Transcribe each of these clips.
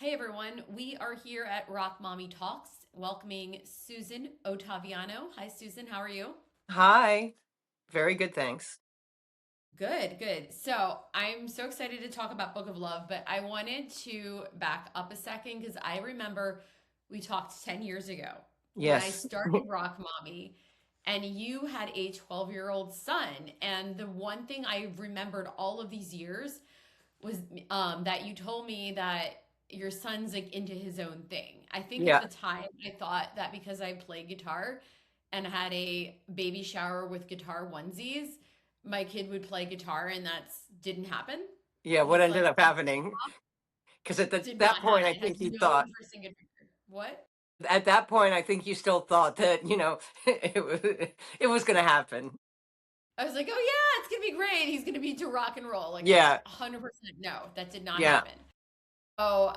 Hey everyone, we are here at Rockmommy Talks, welcoming Susan Ottaviano. Hi Susan, how are you? Hi. Very good, thanks. Good, good. So I'm so excited to talk about Book of Love, but I wanted to back up a second because I remember we talked 10 years ago when I Yes. started Rock Mommy, and you had a 12-year-old son. And the one thing I remembered all of these years was that you told me that your son's like into his own thing. I think at Yeah. the time I thought that because I played guitar and had a baby shower with guitar onesies, my kid would play guitar, and that's didn't happen. Yeah. What He's ended like up happening? Because did that not have point, that. I It has think you no thought, interest in guitar. What? at that point, I think you still thought that, it was going to happen. I was like, oh yeah, it's gonna be great. He's gonna be into rock and roll. Like Yeah. 100% no, that did not Yeah. happen. Oh,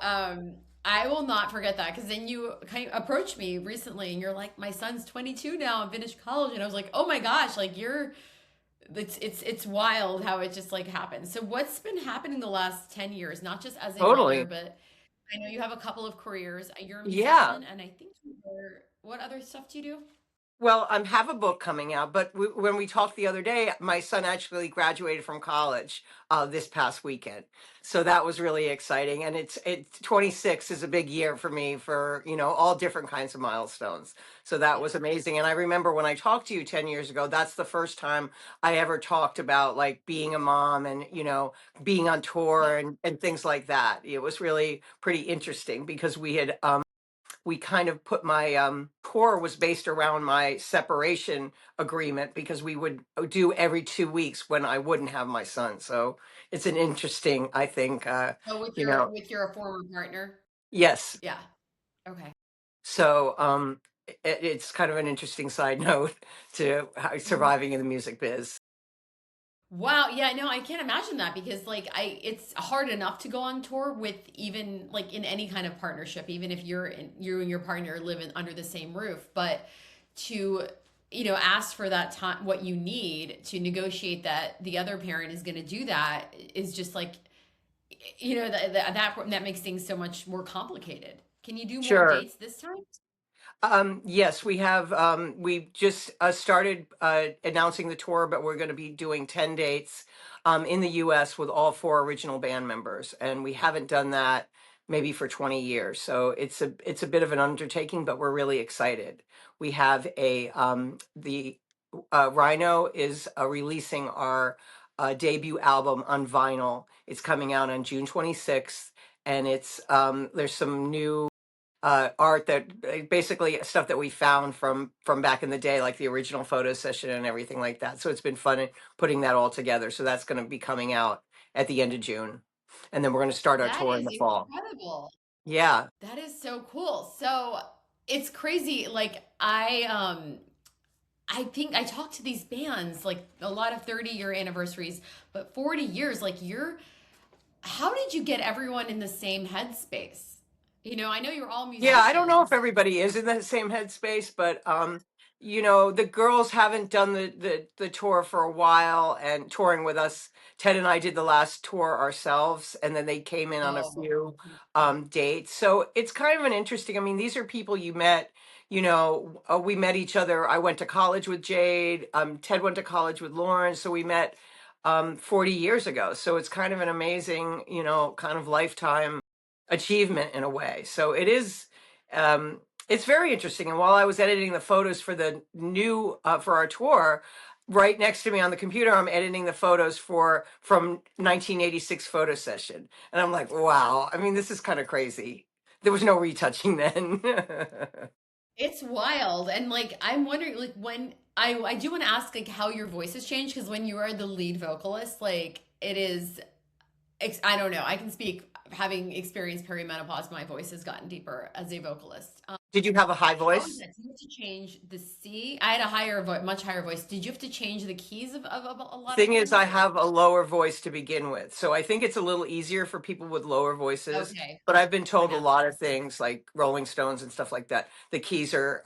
I will not forget that because then you kind of approached me recently and you're like, my son's 22 now and finished college. And I was like, oh my gosh, like it's wild how it just like happened. So what's been happening the last 10 years, not just as a mother, Totally. but I know you have a couple of careers. You're a Yeah. musician and I think what other stuff do you do? Well, I have a book coming out, but when we talked the other day, my son actually graduated from college this past weekend, so that was really exciting. And it's 26 is a big year for me for all different kinds of milestones. So that Yeah. was amazing. And I remember when I talked to you 10 years ago, that's the first time I ever talked about like being a mom and being on tour Yep. and things like that. It was really pretty interesting because we kind of put my tour was based around my separation agreement because we would do every 2 weeks when I wouldn't have my son. So it's an interesting, I think, Oh, you know, with your former partner? yes. Yeah. Okay. So it's kind of an interesting side note to how surviving in the music biz. Wow, yeah, no, I can't imagine that because like it's hard enough to go on tour with even like in any kind of partnership, even if you and your partner live under the same roof, but to ask for that time what you need to negotiate that the other parent is going to do that is just like that makes things so much more complicated. Can you do more Sure. dates this time? Yes, we have. We just started announcing the tour, but we're going to be doing 10 dates in the US with all four original band members. And we haven't done that maybe for 20 years. So it's a bit of an undertaking, but we're really excited. We have the Rhino is releasing our debut album on vinyl. It's coming out on June 26th. And there's some new art that basically stuff that we found from back in the day, like the original photo session and everything like that. So it's been fun putting that all together. So that's going to be coming out at the end of June, and then we're going to start our That tour in is the fall. incredible. Yeah, That is so cool. So it's crazy. Like I think I talk to these bands like a lot of 30-year anniversaries, but 40 years, like how did you get everyone in the same headspace? I know you're all yeah. I don't know if musicians. everybody is in the same headspace, but the girls haven't done the tour for a while and touring with us. Ted and I did the last tour ourselves, and then they came in on a Oh, few dates. So it's kind of an interesting. I mean, these are people you met. We met each other. I went to college with Jade. Ted went to college with Lauren, so we met 40 years ago. So it's kind of an amazing, kind of lifetime achievement in a way. So it's very interesting. And while I was editing the photos for the new for our tour, right next to me on the computer, I'm editing the photos from 1986 photo session, and I'm like, wow. I mean, this is kind of crazy. There was no retouching then. it's wild. And like I'm wondering like when I do want to ask like how your voice has changed because when you are the lead vocalist, like it is I don't know. I can speak having experienced perimenopause, my voice has gotten deeper as a vocalist. Did you have a high How is voice? that? Do you have to change the C? I had a higher voice, much higher voice. Did you have to change the keys of a lot of Thing is, I things or? have a lower voice to begin with, so I think it's a little easier for people with lower voices. Okay. But I've been For told a now. lot of things like Rolling Stones and stuff like that. The keys are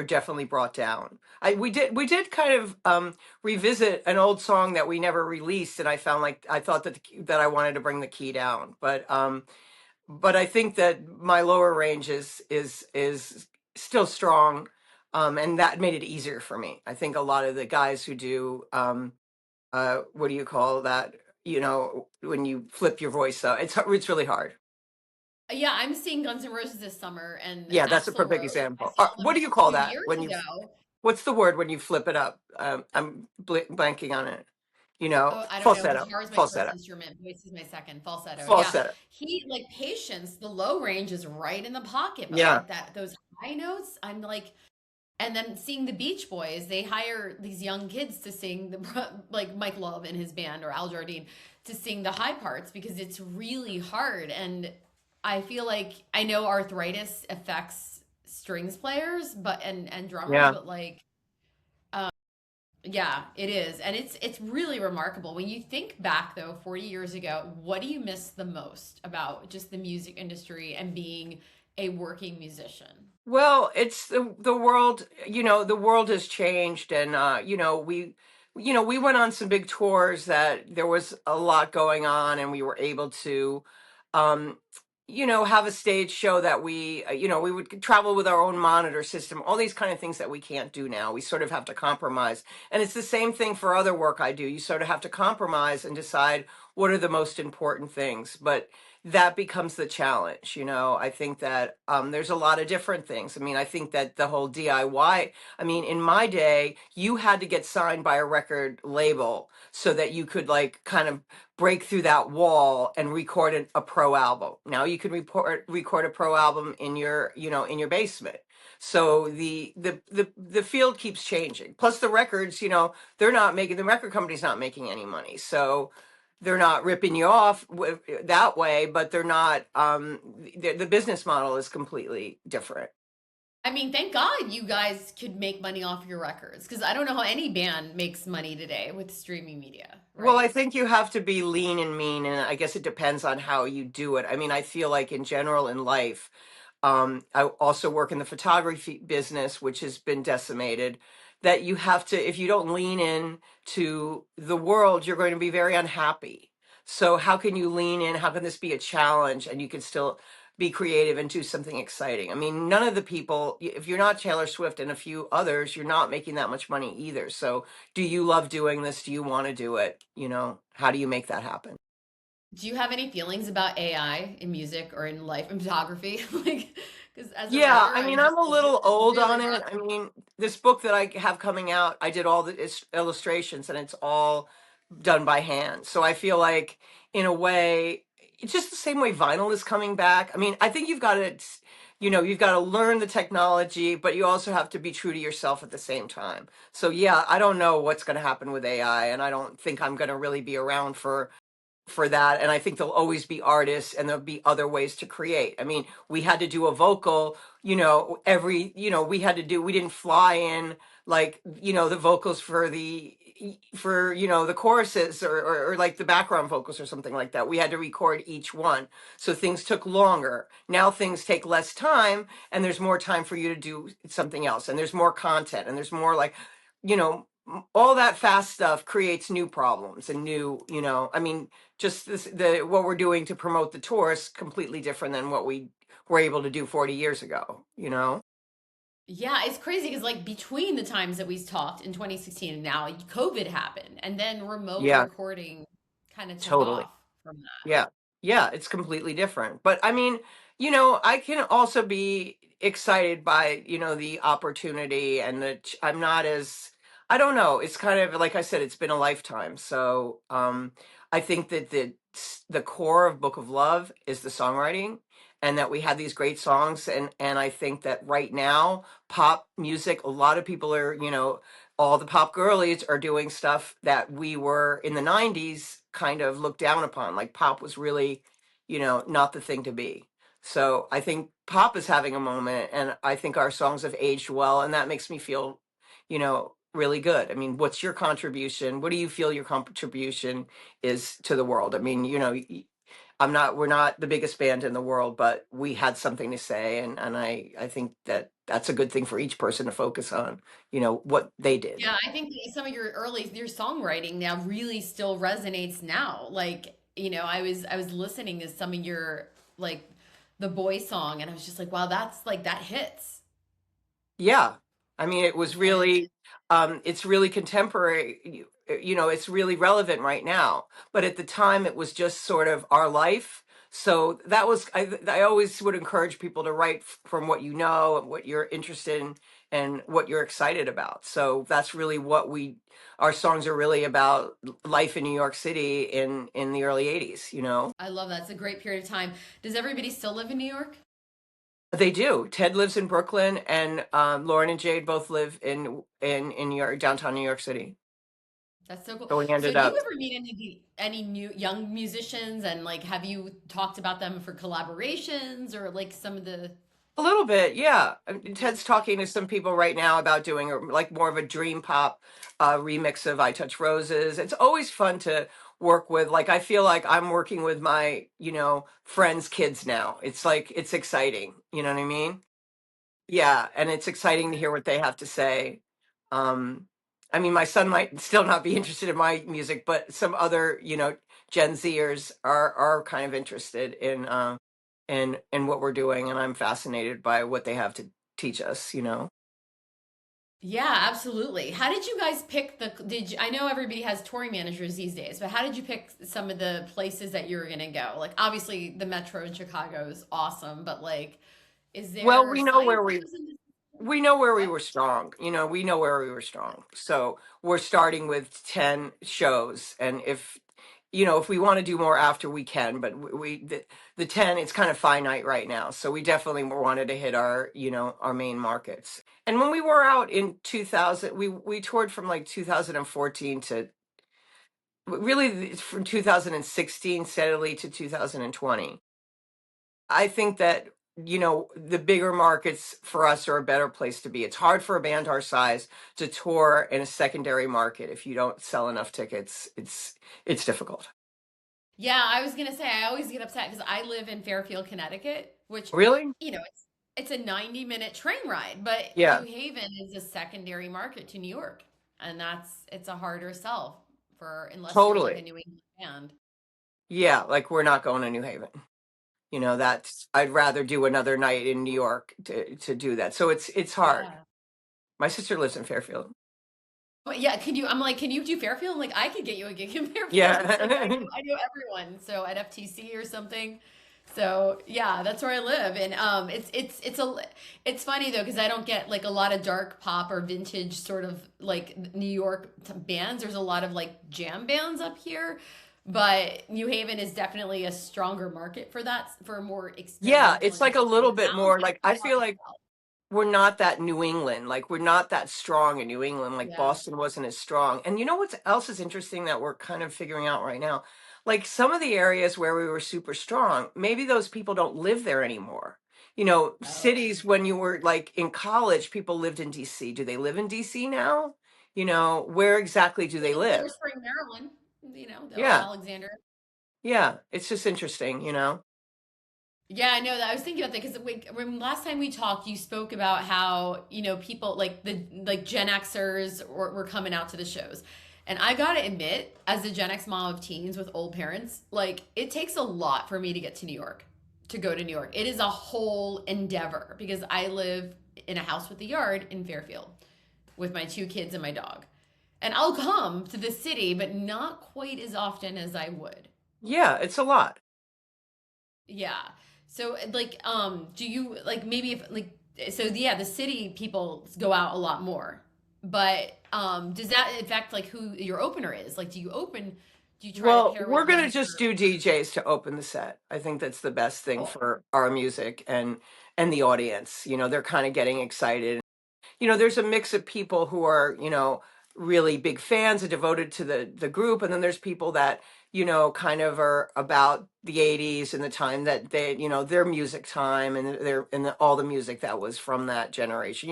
definitely brought down. We did kind of revisit an old song that we never released, and I found like I thought that that I wanted to bring the key down, but but I think that my lower range is still strong, and that made it easier for me. I think a lot of the guys who do what do you call that? You know, when you flip your voice out, it's really hard. Yeah, I'm seeing Guns N' Roses this summer and Yeah, that's a Axl perfect Rose. I example. saw What them do you call 2 that years when you? ago. What's the word when you flip it up? I'm blanking on it. You know, Oh, I don't know. falsetto, Guitar is my first falsetto, instrument. Voice is my second. Falsetto. Yeah. falsetto. He like Patience, the low range is right in the pocket, but Yeah, like that those high notes, I'm like and then seeing the Beach Boys, they hire these young kids to sing the like Mike Love and his band or Al Jardine to sing the high parts because it's really hard and I feel like I know arthritis affects strings players but and drummers yeah. but like yeah, it is. And it's really remarkable. When you think back though, 40 years ago, what do you miss the most about just the music industry and being a working musician? Well, it's the world, you know, the world has changed and you know, we went on some big tours that there was a lot going on and we were able to um you know, have a stage show that we you know, we would travel with our own monitor system, all these kind of things that we can't do now. We sort of have to compromise. And it's the same thing for other work I do. You sort of have to compromise and decide what are the most important things. But that becomes the challenge. You know, I think that there's a lot of different things. I mean, I think that the whole DIY, I mean, in my day, you had to get signed by a record label so that you could like kind of break through that wall and record a pro album. Now you can record a pro album in your, you know, in your basement. So the field keeps changing. Plus the records, you know, they're not making the record company's not making any money. So they're not ripping you off that way, but they're not. The business model is completely different. I mean, thank God you guys could make money off your records because I don't know how any band makes money today with streaming media, Well, I right? think you have to be lean and mean, and I guess it depends on how you do it. I mean, I feel like in general in life, I also work in the photography business, which has been decimated. That you have to, if you don't lean in to the world, you're going to be very unhappy. So, how can you lean in? How can this be a challenge and you can still be creative and do something exciting? I mean, none of the people, if you're not Taylor Swift and a few others, you're not making that much money either. So, do you love doing this? Do you want to do it? You know, how do you make that happen? Do you have any feelings about AI in music or in life and photography? Like, because as a Yeah, writer, I I'm mean, just I'm a like, this little is old really on rough. it. I mean, this book that I have coming out, I did all the illustrations and it's all done by hand. So I feel like, in a way, it's just the same way vinyl is coming back. I mean, I think you've got to, you know, you've got to learn the technology, but you also have to be true to yourself at the same time. So yeah, I don't know what's going to happen with AI, and I don't think I'm going to really be around for that. And I think there'll always be artists and there'll be other ways to create. I mean, we had to do a vocal, you know, we had to do, we didn't fly in like, you know, the vocals for you know, the choruses or like the background vocals or something like that. We had to record each one. So things took longer. Now things take less time and there's more time for you to do something else. And there's more content and there's more like, you know, all that fast stuff creates new problems and new, you know, I mean, just the what we're doing to promote the tour is completely different than what we were able to do 40 years ago, you know? Yeah, it's crazy because like between the times that we talked in 2016 and now, COVID happened, and then remote Yeah, recording kind of took totally. off from that. Yeah. Yeah, it's completely different. But I mean, you know, I can also be excited by, you know, the opportunity and I'm not as I don't know, it's kind of like I said, it's been a lifetime. So, I think that the core of Book of Love is the songwriting and that we had these great songs and I think that right now pop music, a lot of people are, you know, all the pop girlies are doing stuff that we were in the 90s kind of looked down upon. Like pop was really, you know, not the thing to be. So I think pop is having a moment and I think our songs have aged well and that makes me feel, you know, really good. I mean, what's your contribution? What do you feel your contribution is to the world? I mean, you know, we're not the biggest band in the world, but we had something to say. And I think that that's a good thing for each person to focus on, you know, what they did. Yeah, I think that some of your songwriting now really still resonates now. Like, I was listening to some of your like the boy song, and I was just like, wow, that's like that hits. Yeah. I mean, it was And really, it's really contemporary. It's really relevant right now. But at the time, it was just sort of our life. So that was, I always would encourage people to write from what you know and what you're interested in and what you're excited about. So that's really what our songs are really about life in New York City in the early 80s, you know? I love that. It's a great period of time. Does everybody still live in New York? They do. Ted lives in Brooklyn, and Lauren and Jade both live in New York, downtown New York City. That's so cool. So we So ended do you up ever meet any new young musicians, and like have you talked about them for collaborations or like some of the a little bit, yeah. Ted's talking to some people right now about doing like more of a dream pop remix of "I Touch Roses." It's always fun to work with. Like I feel like I'm working with my friends' kids now. It's like it's exciting. You know what I mean? Yeah, and it's exciting to hear what they have to say. Um, I mean, my son might still not be interested in my music, but some other, Gen Zers are kind of interested in what we're doing, and I'm fascinated by what they have to teach us, you know. Yeah, absolutely. How did you guys pick I know everybody has touring managers these days, but how did you pick some of the places that you were gonna go? Like obviously the Metro in Chicago is awesome, but like is Well, there signposts in the we know where we what? were strong. We know where we were strong. So we're starting with 10 shows. And if we want to do more after, we can, but the 10, it's kind of finite right now. So we definitely wanted to hit our main markets. And when we were out in 2000, we toured from like 2014 to really from 2016 steadily to 2020. I think that, the bigger markets for us are a better place to be. It's hard for a band our size to tour in a secondary market if you don't sell enough tickets. It's difficult. Yeah, I was gonna say I always get upset because I live in Fairfield, Connecticut, which Really? it's a 90-minute train ride, but New Yeah, Haven is a secondary market to New York, and it's a harder sell for unless you're like a totally. New England band. Yeah, like we're not going to New Haven. That's I'd rather do another night in New York to do that. So it's hard. Yeah. My sister lives in Fairfield. But yeah, I'm like, can you do Fairfield? I'm like, I could get you a gig in Fairfield. It's like Yeah. I know everyone. So at FTC or something. So yeah, that's where I live. And it's funny though, because I don't get like a lot of dark pop or vintage sort of like New York bands. There's a lot of like jam bands up here. But New Haven is definitely a stronger market for that, for more Yeah, experimental it's and like a interesting little bit sounds more like like you I talked feel like about. we're not that New England. Like we're not that strong in New England. Like Yeah. Boston wasn't as strong. And you know what else is interesting that we're kind of figuring out right now? Like some of the areas where we were super strong, maybe those people don't live there anymore. Oh. Cities when you were like in college, people lived in DC. Do they live in DC now? Where exactly do they In Silver live? Spring, Maryland, or Yeah. Alexander. Yeah. It's just interesting. Yeah, I know that. I was thinking about that because when last time we talked, you spoke about how, people like the like Gen Xers were coming out to the shows. And I gotta admit, as a Gen X mom of teens with old parents, like it takes a lot for me to get to New York, to go to New York. It is a whole endeavor because I live in a house with a yard in Fairfield with my two kids and my dog. And I'll come to the city, but not quite as often as I would. Yeah, it's a lot. Yeah. So like do you like maybe if like so yeah, the city people go out a lot more. But does that affect like who your opener is? Like do you try to Well, pair we're with gonna them just for do DJs to open the set. I think that's the best thing cool. for our music and the audience. They're kind of getting excited. There's a mix of people who are, really big fans and devoted to the group, and then there's people that, kind of are about the 80s and the time that their music time and all the music that was from that generation.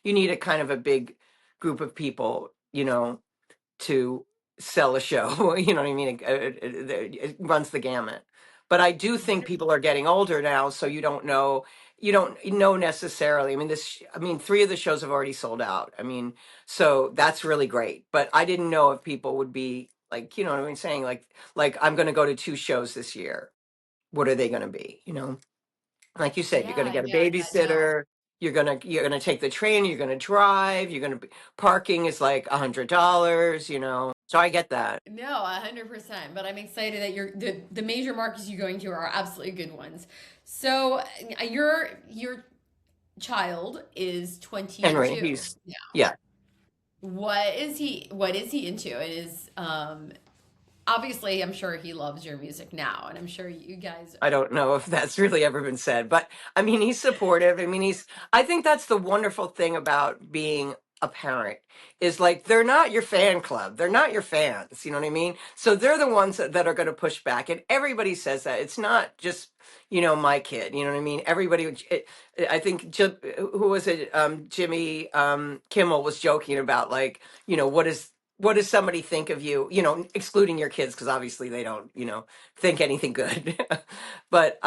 You need a kind of a big group of people, to sell a show. You know what I mean? It runs the gamut. But I do think people are getting older now, so you don't know necessarily. I mean, three of the shows have already sold out. I mean, so that's really great. But I didn't know if people would be like, you know what I mean, saying like I'm going to go to two shows this year. What are they going to be? Like you said, you're going to Yeah, get a yeah, yeah, no. babysitter. You're going to take the train. You're going to drive. You're going to parking is like $100. So I get that. No, 100%. But I'm excited that the major markets you're going to are absolutely good ones. So your child is Henry, 22 he's now. yeah. What is he into? It is obviously I'm sure he loves your music now, and I'm sure you guys. I don't know if that's really ever been said, but I mean, he's supportive. I mean, I think that's the wonderful thing about being a parent is like they're not your fan club. They're not your fans. You know what I mean? So they're the ones that are going to push back. And everybody says that. It's not just, my kid. You know what I mean? I think, who was it? Jimmy Kimmel was joking about like, what does somebody think of you, excluding your kids, because obviously they don't, think anything good. But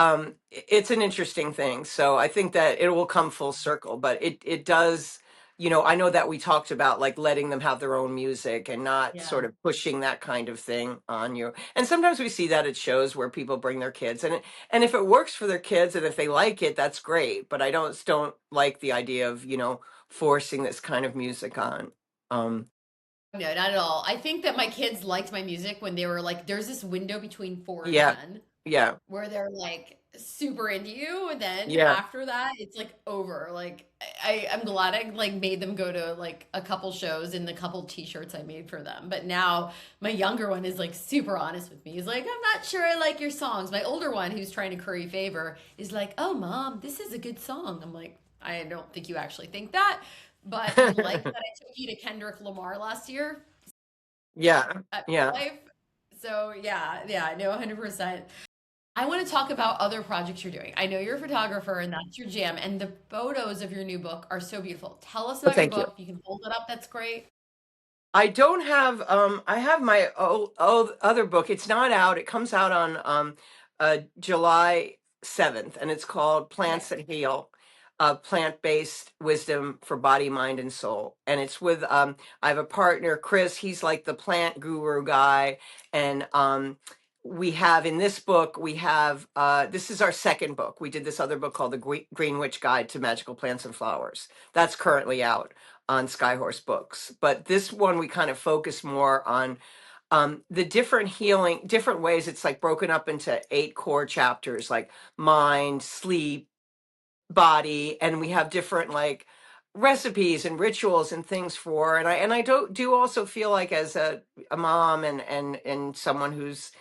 it's an interesting thing. So I think that it will come full circle, but it does, I know that we talked about like letting them have their own music and not Yeah. sort of pushing that kind of thing on you. And sometimes we see that at shows where people bring their kids and if it works for their kids and if they like it, that's great. But I don't like the idea of, forcing this kind of music on. Um, No, not at all. I think that my kids liked my music when they were like, there's this window between 4 and yeah, 10 yeah, where they're like super into you, and then yeah. after that, it's like over. Like I'm glad I like made them go to like a couple shows and the couple t-shirts I made for them. But now my younger one is like super honest with me. He's like, I'm not sure I like your songs. My older one, who's trying to curry favor, is like, oh mom, this is a good song. I'm like, I don't think you actually think that. But you like that I took you to Kendrick Lamar last year Yeah, at yeah. life. So yeah, yeah, no, 100%. I want to talk about other projects you're doing. I know you're a photographer and that's your jam, and the photos of your new book are so beautiful. Tell us Well, about your thank you. book. If you can hold it up, that's great. I don't have I have my other book. It's not out. It comes out on July 7th and it's called Okay. Plants That Heal. Plant-based wisdom for body, mind, and soul. And it's with I have a partner, Chris. He's like the plant guru guy. And we have in this book, we have this is our second book. We did this other book called The Green Witch Guide to Magical Plants and Flowers. That's currently out on Skyhorse Books. But this one, we kind of focus more on the different ways. It's like broken up into 8 core chapters, like mind, sleep, body, and we have different like recipes and rituals and things for. And I do also feel like as a mom and someone who's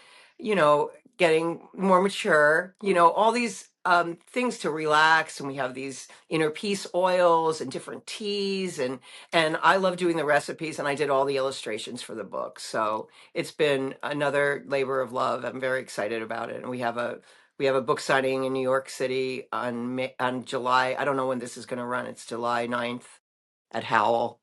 getting more mature, all these things to relax, and we have these inner peace oils and different teas, and I love doing the recipes, and I did all the illustrations for the book. So it's been another labor of love. I'm very excited about it. And we have a book signing in New York City on July. I don't know when this is going to run. It's July 9th at Howell.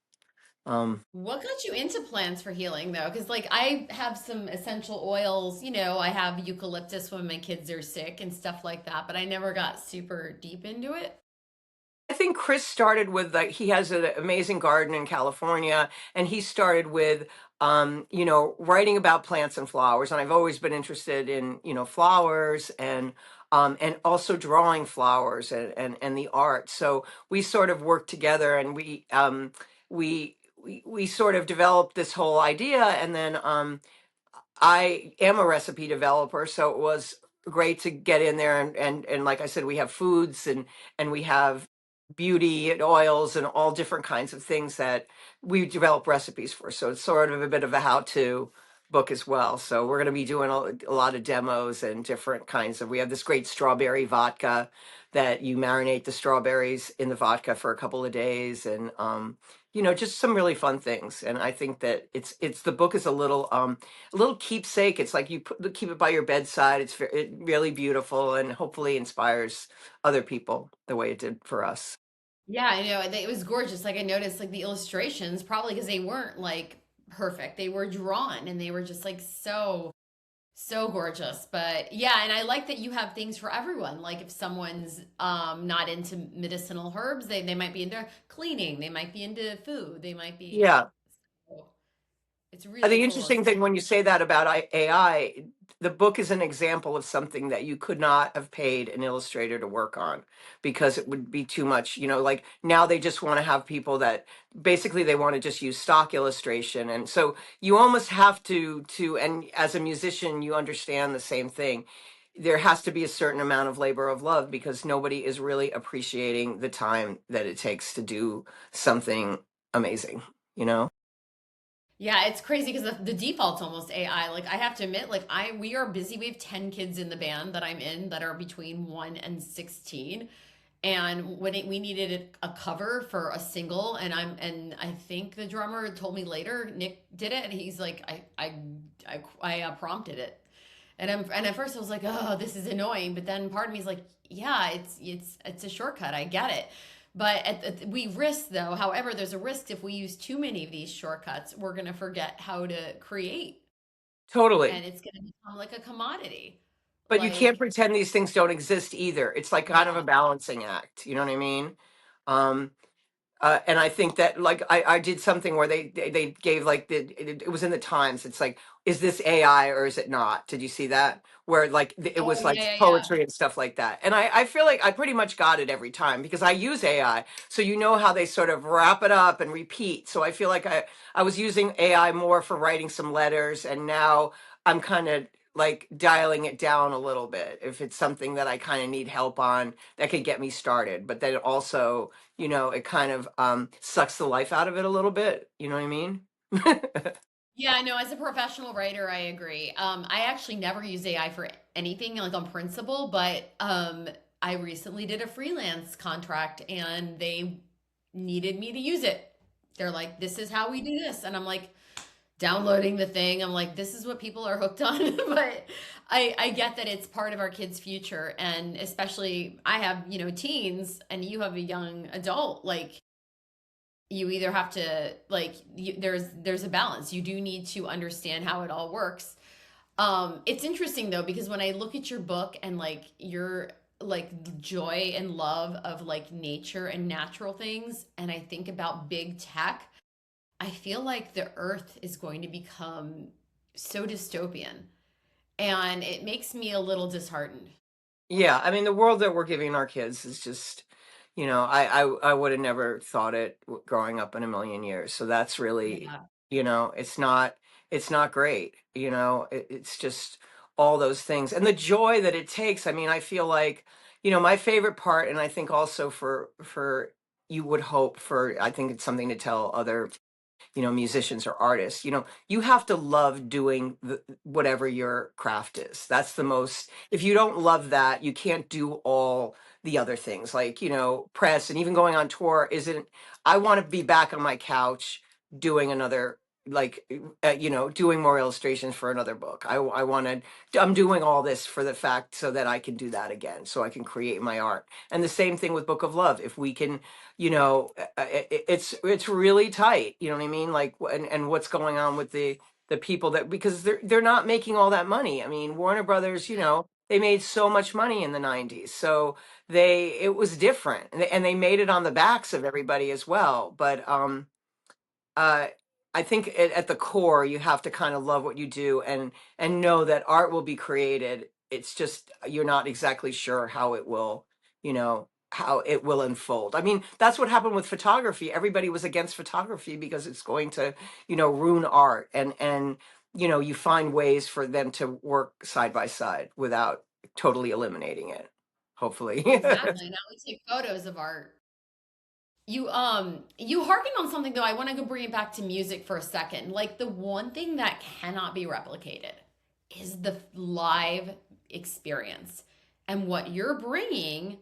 Um, What got you into plants for healing though? Because like I have some essential oils, I have eucalyptus when my kids are sick and stuff like that, but I never got super deep into it. I think Chris started with like he has an amazing garden in California, and he started with writing about plants and flowers. And I've always been interested in flowers and also drawing flowers and the art. So we sort of worked together, and we sort of developed this whole idea, and then I am a recipe developer, so it was great to get in there and like I said, we have foods and we have beauty and oils and all different kinds of things that we develop recipes for. So it's sort of a bit of a how-to book as well. So we're going to be doing a lot of demos and different kinds of. We have this great strawberry vodka that you marinate the strawberries in the vodka for a couple of days, and just some really fun things. And I think that it's the book is a little keepsake. It's like keep it by your bedside. It's really beautiful and hopefully inspires other people the way it did for us. Yeah, I know. It was gorgeous. Like I noticed like the illustrations, probably because they weren't like perfect. They were drawn and they were just like so gorgeous. But yeah, and I like that you have things for everyone. Like if someone's not into medicinal herbs, they might be into cleaning, they might be into food, they might be Yeah. It's really The cool. interesting thing when you say that about AI, the book is an example of something that you could not have paid an illustrator to work on because it would be too much. Like now they just want to have people that basically they want to just use stock illustration. And so you almost have and as a musician, you understand the same thing. There has to be a certain amount of labor of love because nobody is really appreciating the time that it takes to do something amazing, you know? Yeah, it's crazy because the default's almost AI. Like I have to admit, like we are busy. We have 10 kids in the band that I'm in that are between 1 and 16. And when we needed a cover for a single, and I think the drummer told me later, Nick did it, and he's like, I prompted it. And at first I was like, oh, this is annoying. But then part of me is like, yeah, it's a shortcut. I get it. But we risk though. However, there's a risk if we use too many of these shortcuts, we're gonna forget how to create, Totally. and it's gonna become like a commodity. But you can't Like, pretend these things don't exist either. It's like kind of a yeah. balancing act. You know what I mean? Um, and I think that like I did something where they gave like it was in the Times. It's like, is this AI or is it not? Did you see that? Where like it Oh was like yeah, yeah, yeah. poetry and stuff like that. And I feel like I pretty much got it every time because I use AI. So you know how they sort of wrap it up and repeat. So I feel like I was using AI more for writing some letters, and now I'm kind of like dialing it down a little bit if it's something that I kind of need help on that could get me started. But then also it kind of sucks the life out of it a little bit. You know what I mean? Yeah, no, as a professional writer, I agree. I actually never use AI for anything like on principle, but I recently did a freelance contract and they needed me to use it. They're like, this is how we do this. And I'm like, downloading the thing. I'm like, this is what people are hooked on. But I get that it's part of our kids' future. And especially, I have, teens and you have a young adult. Like, you either have to there's a balance. You do need to understand how it all works. It's interesting though because when I look at your book and like your like joy and love of like nature and natural things, and I think about big tech, I feel like the earth is going to become so dystopian, and it makes me a little disheartened. Yeah, I mean, the world that we're giving our kids is just, I would have never thought it growing up in a million years. So that's really, Yeah. it's not great. It's just all those things and the joy that it takes. I mean, I feel like, my favorite part, and I think also for you would hope for, I think it's something to tell other musicians or artists, you have to love doing whatever your craft is. That's the most, if you don't love that, you can't do all the other things like, press and even going on tour isn't, I want to be back on my couch doing another, like, doing more illustrations for another book. I wanted, I'm doing all this for the fact so that I can do that again, so I can create my art. And the same thing with Book of Love. If we can it's really tight, you know what I mean, like and what's going on with the people that, because they're not making all that money. I mean, Warner Brothers, they made so much money in the 90s, so it was different, and they made it on the backs of everybody as well. But uh, I think at the core, you have to kind of love what you do and know that art will be created. It's just you're not exactly sure how it will unfold. I mean, that's what happened with photography. Everybody was against photography because it's going to, ruin art, and you find ways for them to work side by side without totally eliminating it. Hopefully. Exactly. Now we take photos of art. You harken on something though. I want to go bring it back to music for a second. Like the one thing that cannot be replicated is the live experience. And what you're bringing,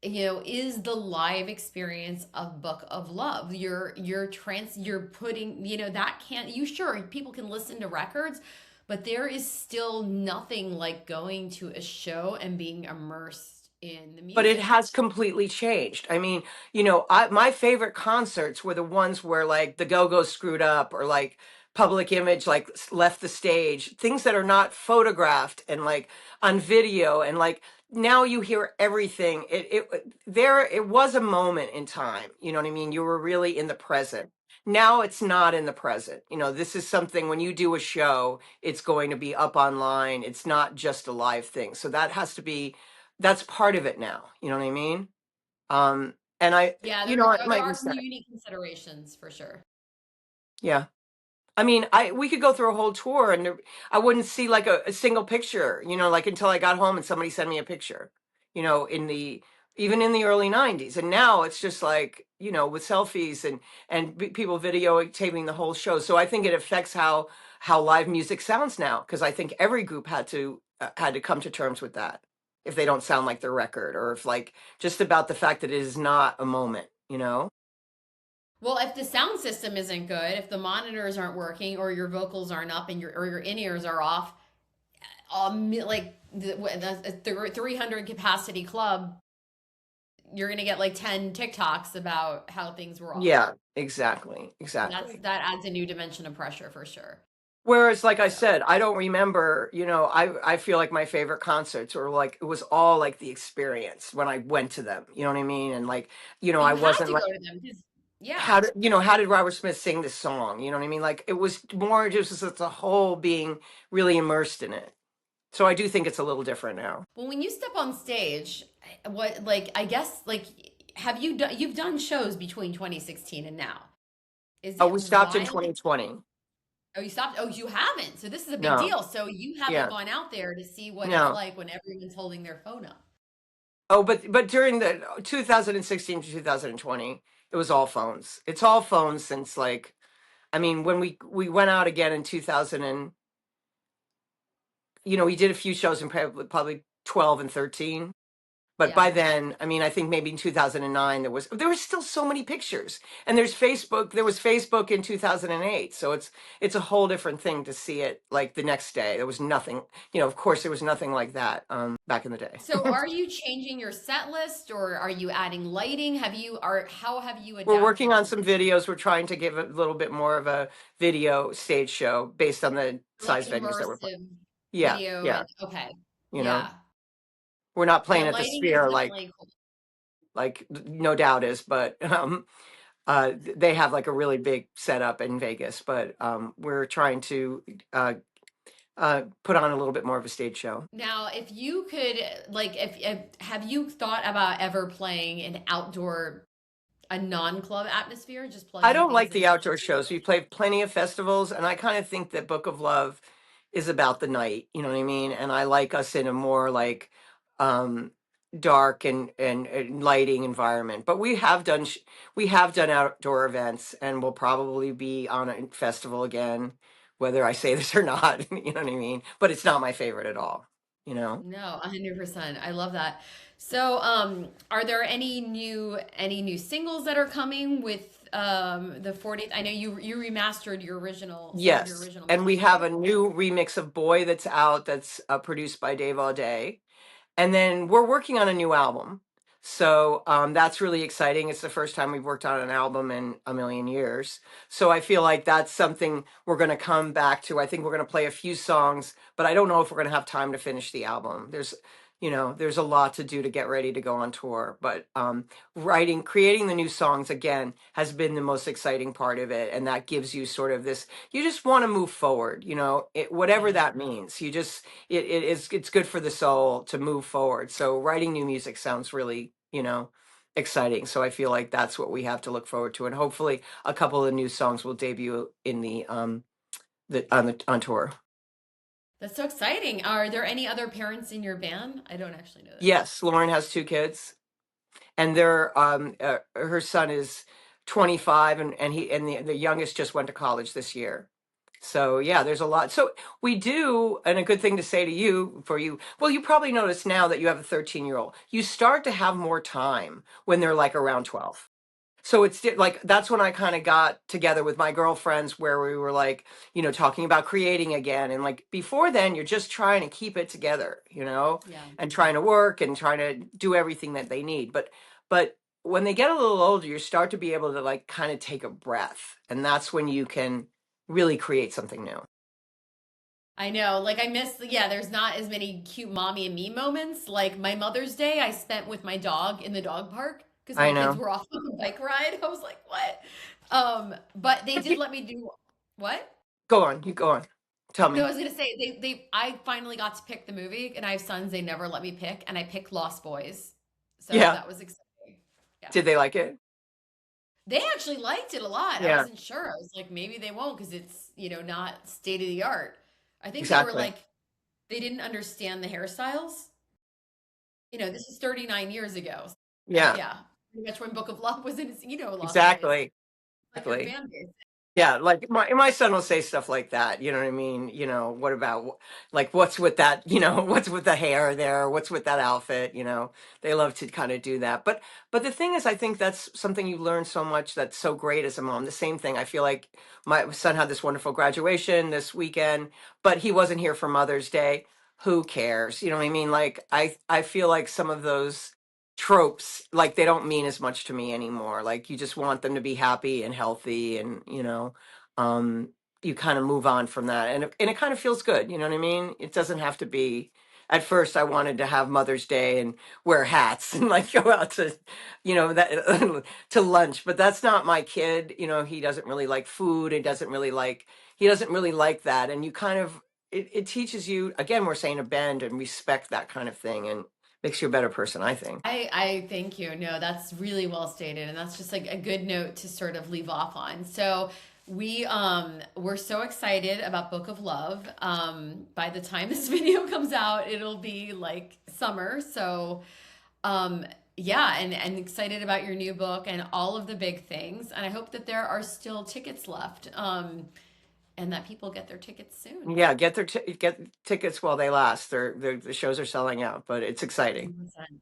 is the live experience of Book of Love. You're putting, that can't, you sure people can listen to records, but there is still nothing like going to a show and being immersed in the But it music. has completely changed. I mean, my favorite concerts were the ones where like the Go-Go screwed up or like Public Image like left the stage, things that are not photographed and like on video, and like now you hear everything. It was a moment in time. You know what I mean? You were really in the present. now it's not in the present. You know, this is something when you do a show, it's going to be up online. It's not just a live thing. So that has to be, that's part of it now. You know what I mean? And I, Yeah, you know, I there might are miss some that. unique considerations for sure. Yeah. I mean, we could go through a whole tour and I wouldn't see like a single picture, you know, like until I got home and somebody sent me a picture, you know, even in the early 90s. And now it's just like, you know, with selfies and people videotaping the whole show. So I think it affects how live music sounds now, because I think every group had to come to terms with that. If they don't sound like their record, or if like just about the fact that it is not a moment, you know? Well, if the sound system isn't good, if the monitors aren't working, or your vocals aren't up, and your in ears are off, like the 300 capacity club, you're gonna get like 10 TikToks about how things were off. Yeah, exactly. And Exactly. that adds a new dimension of pressure for sure. Whereas, like I So, said, I don't remember, you know, I feel like my favorite concerts were like, it was all like the experience when I went to them. You know what I mean? And like, you know, I you had wasn't to like, go to them because, how yeah. did, you know, how did Robert Smith sing this song? You know what I mean? Like, it was more just as a whole being really immersed in it. So I do think it's a little different now. Well, when you step on stage, what, like, I guess, like, have you done, you've done shows between 2016 and now. Is Oh, it we stopped in wild? 2020. Oh, you stopped? Oh, you haven't. So this is a big No, deal. So you haven't yeah, gone out there to see what it's no. like when everyone's holding their phone up. Oh, but during the 2016 to 2020, it was all phones. It's all phones since like, I mean, when we went out again in 2000 and, you know, we did a few shows in probably 12 and 13. But Yeah. by then, I mean, I think maybe in 2009 there was still so many pictures. And there's Facebook, there was Facebook in 2008. So it's a whole different thing to see it like the next day. There was nothing, you know, of course there was nothing like that back in the day. So are you changing your set list, or are you adding lighting? How have you We're working adapted on to some this? videos. We're trying to give a little bit more of a video stage show based on the Like size venues that we're playing. immersive Yeah, video yeah, and okay. you know. Yeah. We're not Yeah, playing at the lighting is Sphere definitely cool. like No Doubt is, but they have like a really big setup in Vegas. But we're trying to uh, put on a little bit more of a stage show. Now, if you could, like, if have you thought about ever playing an outdoor, a non-club atmosphere, just I plugging don't things like the into the outdoor speakers? shows. We play plenty of festivals, and I kind of think that Book of Love is about the night. You know what I mean? And I like us in a more like um, dark and lighting environment. But we have done outdoor events, and we'll probably be on a festival again, whether I say this or not. You know what I mean? But it's not my favorite at all. You know? No, 100%. I love that. So, are there any new singles that are coming with the 40th? I know you remastered your original, some of your Yes. original And we have a material. new remix of Boy that's out that's produced by Dave Auday. And then we're working on a new album. So that's really exciting. It's the first time we've worked on an album in a million years. So I feel like that's something we're going to come back to. I think we're going to play a few songs, but I don't know if we're going to have time to finish the album. There's a lot to do to get ready to go on tour. But creating the new songs again has been the most exciting part of it. And that gives you sort of this, you just want to move forward, whatever Yeah. that means. It's good for the soul to move forward. So writing new music sounds really, exciting. So I feel like that's what we have to look forward to. And hopefully a couple of new songs will debut in on tour. That's so exciting. Are there any other parents in your band? I don't actually know this. Yes, Lauren has two kids. And her son is 25, and the youngest just went to college this year. So yeah, there's a lot. So we do, and a good thing to say to you for you, well, you probably notice now that you have a 13-year-old, you start to have more time when they're like around 12. So like that's when I kind of got together with my girlfriends where we were like, talking about creating again. And like before then, you're just trying to keep it together, Yeah. and trying to work and trying to do everything that they need. But when they get a little older, you start to be able to like kind of take a breath. And that's when you can really create something new. I know. Like I miss, yeah, there's not as many cute mommy and me moments. Like my Mother's Day I spent with my dog in the dog park. because my I kids know. were off on a bike ride. I was like, what? But they did let me do what? Go on, you go on. Tell No, I me. was gonna say I finally got to pick the movie, and I have sons, they never let me pick, and I picked Lost Boys. So Yeah. that was exciting. Yeah. Did they like it? They actually liked it a lot. I Yeah, wasn't sure. I was like, maybe they won't because it's, not state of the art. I think they were exactly. like, they didn't understand the hairstyles. This is 39 years ago. Yeah, Yeah. Pretty much when Book of Love was in its, Lost Boys, exactly. like your Exactly. fan base. Yeah, like my son will say stuff like that. You know what I mean? What about like what's with that? What's with the hair there? What's with that outfit? They love to kind of do that. But the thing is, I think that's something you learn so much that's so great as a mom. The same thing. I feel like my son had this wonderful graduation this weekend, but he wasn't here for Mother's Day. Who cares? You know what I mean? Like I feel like some of those tropes, like they don't mean as much to me anymore. Like you just want them to be happy and healthy, and um you kind of move on from that, and it kind of feels good. You know what I mean? It doesn't have to be. At first I wanted to have Mother's Day and wear hats and like go out to that to lunch, but that's not my kid. He doesn't really like food. He doesn't really like that, and you kind of, it teaches you, again, we're saying, to bend and respect that kind of thing, and makes you a better person, I think. I thank you. No, that's really well stated, and that's just like a good note to sort of leave off on. So we're so excited about Book of Love. By the time this video comes out, it'll be like summer. So um yeah, and excited about your new book and all of the big things. And I hope that there are still tickets left. And that people get their tickets soon. Yeah, get tickets while they last. The shows are selling out, but it's exciting. 100%. Thank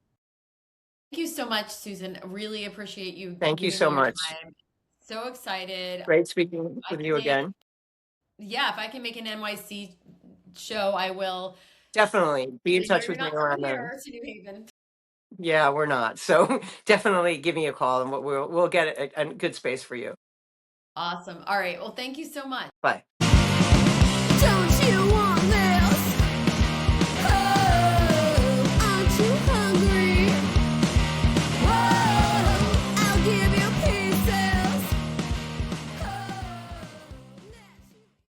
you so much, Susan. Really appreciate you Thank you giving me so your much. time. So excited. Great speaking I with can you make, again. yeah, if I can make an NYC show, I will. Definitely be in I know touch you're with me not around coming then. here to New Haven. Yeah, we're not. So definitely give me a call, and we'll get a good space for you. Awesome. All right. Well, thank you so much. Bye. Don't